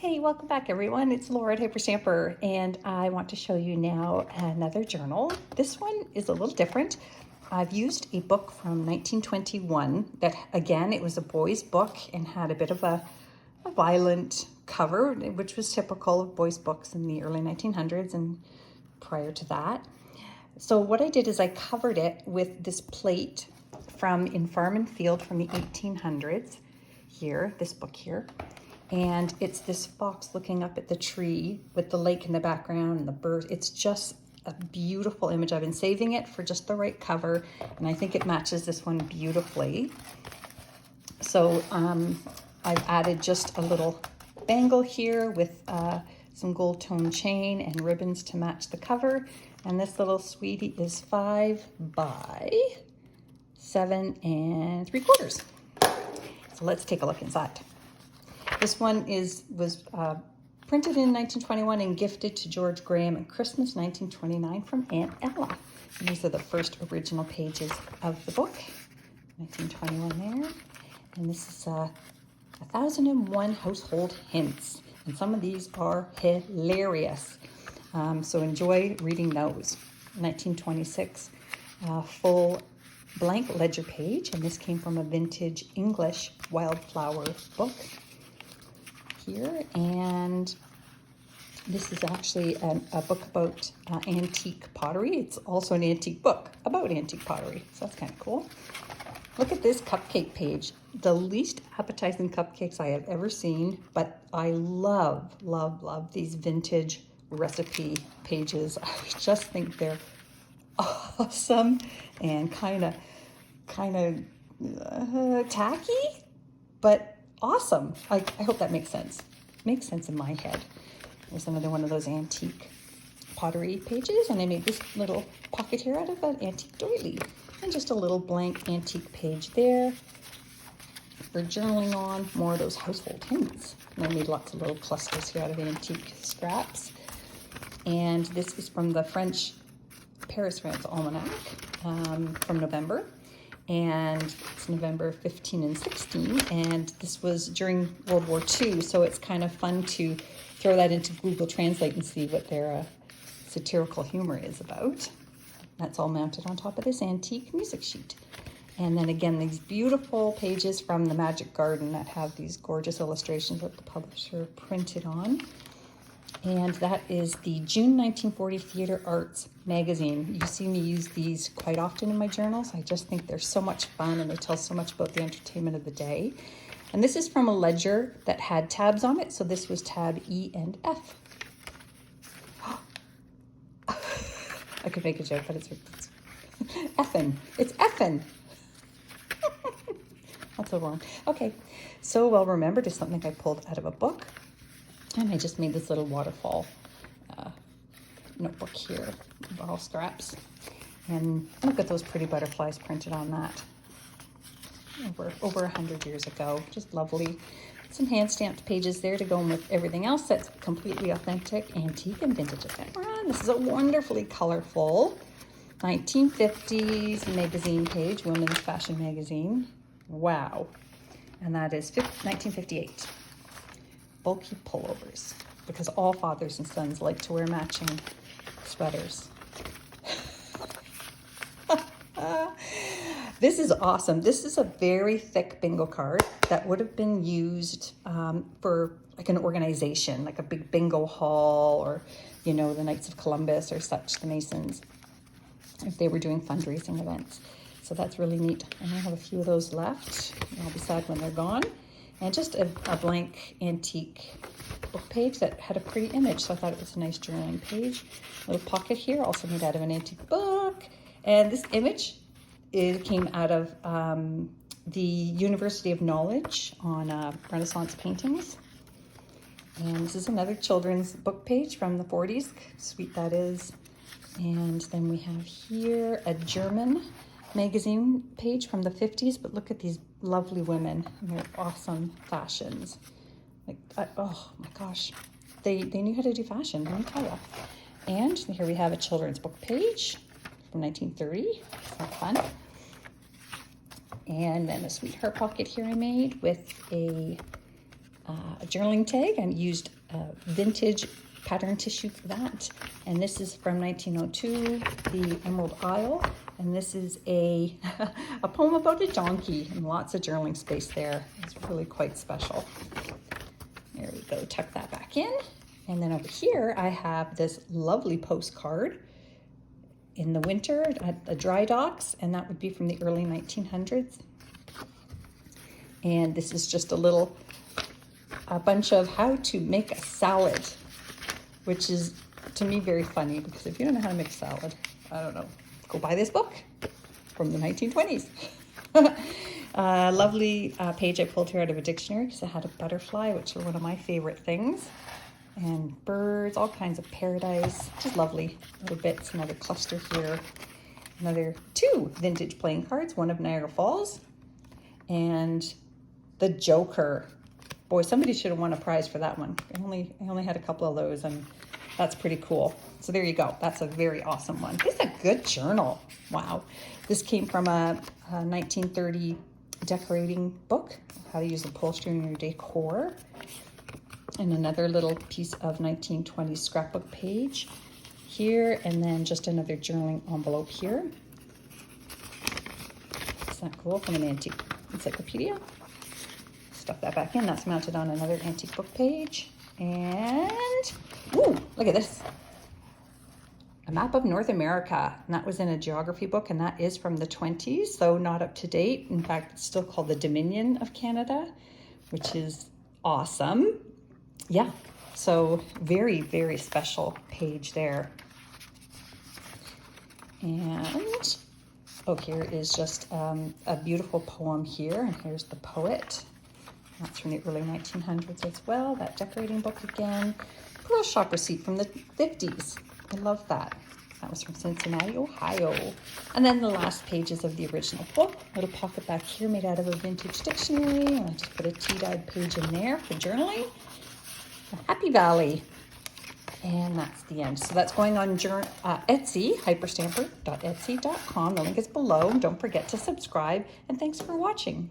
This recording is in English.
Hey, welcome back everyone. It's Laura at Hyperstamper, and I want to show you now another journal. This one is a little different. I've used a book from 1921 that, again, it was a boy's book and had a bit of a violent cover, which was typical of boys' books in the early 1900s and prior to that. So what I did is I covered it with this plate from In Farm and Field from the 1800s here, this book here. And it's this fox looking up at the tree with the lake in the background and the birds. It's just a beautiful image. I've been saving it for just the right cover, and I think it matches this one beautifully. So I've added just a little bangle here with some gold tone chain and ribbons to match the cover. And this little sweetie is 5 by 7 3/4. So let's take a look inside. This one was printed in 1921 and gifted to George Graham at Christmas 1929 from Aunt Ella. And these are the first original pages of the book, 1921 there. And this is 1001 household hints. And some of these are hilarious. So enjoy reading those. 1926 full blank ledger page. And this came from a vintage English wildflower book here, and this is actually a book about antique pottery. It's also an antique book about antique pottery, so that's kind of cool. Look at this cupcake page. The least appetizing cupcakes I have ever seen, but I love these vintage recipe pages. I just think they're awesome and kind of tacky, but awesome. I hope that makes sense. Makes sense in my head. There's another one of those antique pottery pages, and I made this little pocket here out of an antique doily. And just a little blank antique page there for journaling on. More of those household hints. And I made lots of little clusters here out of antique scraps. And this is from the Paris, France Almanac from November. And it's November 15 and 16, and this was during World War II, so it's kind of fun to throw that into Google Translate and see what their satirical humor is about. That's all mounted on top of this antique music sheet. And then again, these beautiful pages from the Magic Garden that have these gorgeous illustrations that the publisher printed on. And that is the June 1940 Theater Arts magazine. You see me use these quite often in my journals. I just think they're so much fun and they tell so much about the entertainment of the day. And this is from a ledger that had tabs on it. So this was tab E and F. I could make a joke, but it's effin'. It's effin'. That's so wrong. Okay, so well remembered is something I pulled out of a book. And I just made this little waterfall notebook here, all scraps. And look at those pretty butterflies printed on that. Over 100 years ago, just lovely. Some hand stamped pages there to go in with everything else that's completely authentic, antique, and vintage ephemera. This is a wonderfully colorful 1950s magazine page, women's fashion magazine. Wow. And that is 1958. Bulky pullovers, because all fathers and sons like to wear matching sweaters. This is awesome. This is a very thick bingo card that would have been used for like an organization, like a big bingo hall, or the Knights of Columbus or such, the Masons, if they were doing fundraising events. So that's really neat. And I have a few of those left. I'll be sad when they're gone. And just a blank antique book page that had a pretty image, so I thought it was a nice journaling page. A little pocket here, also made out of an antique book. And this image, it came out of the University of Knowledge on Renaissance paintings. And this is another children's book page from the 40s. Sweet that is. And then we have here a German magazine page from the 50s, but look at these lovely women and their awesome fashions. Like, oh my gosh, they knew how to do fashion, let me tell you. And here we have a children's book page from 1930. Isn't that fun? And then a sweetheart pocket here I made with a a journaling tag. I used vintage pattern tissue for that. And this is from 1902, the Emerald Isle. And this is a poem about a donkey, and lots of journaling space there. It's really quite special. There we go, tuck that back in. And then over here, I have this lovely postcard in the winter at the dry docks, and that would be from the early 1900s. And this is just a bunch of how to make a salad, which is to me very funny, because if you don't know how to make a salad, I don't know, go buy this book from the 1920s. Lovely page I pulled here out of a dictionary because it had a butterfly, which are one of my favorite things, and birds, all kinds of paradise, just lovely little bits. Another cluster here, another 2 vintage playing cards, one of Niagara Falls, and the Joker. Boy, somebody should have won a prize for that one. I only had a couple of those, and that's pretty cool. So there you go. That's a very awesome one. This is a good journal. Wow. This came from a 1930 decorating book, how to use upholstery in your decor. And another little piece of 1920s scrapbook page here, and then just another journaling envelope here. Isn't that cool? From an antique encyclopedia. Stuff that back in. That's mounted on another antique book page. And, ooh, look at this. A map of North America. And that was in a geography book, and that is from the 20s, so not up to date. In fact, it's still called the Dominion of Canada, which is awesome. Yeah, so very, very special page there. And, oh, here is just a beautiful poem here, and here's the poet. That's from the early 1900s as well. That decorating book again. Pearl shop receipt from the 50s. I love that. That was from Cincinnati, Ohio. And then the last pages of the original book. Little pocket back here made out of a vintage dictionary. And I just put a tea-dyed page in there for journaling. A Happy Valley. And that's the end. So that's going on Etsy, hyperstamper.etsy.com. The link is below. Don't forget to subscribe. And thanks for watching.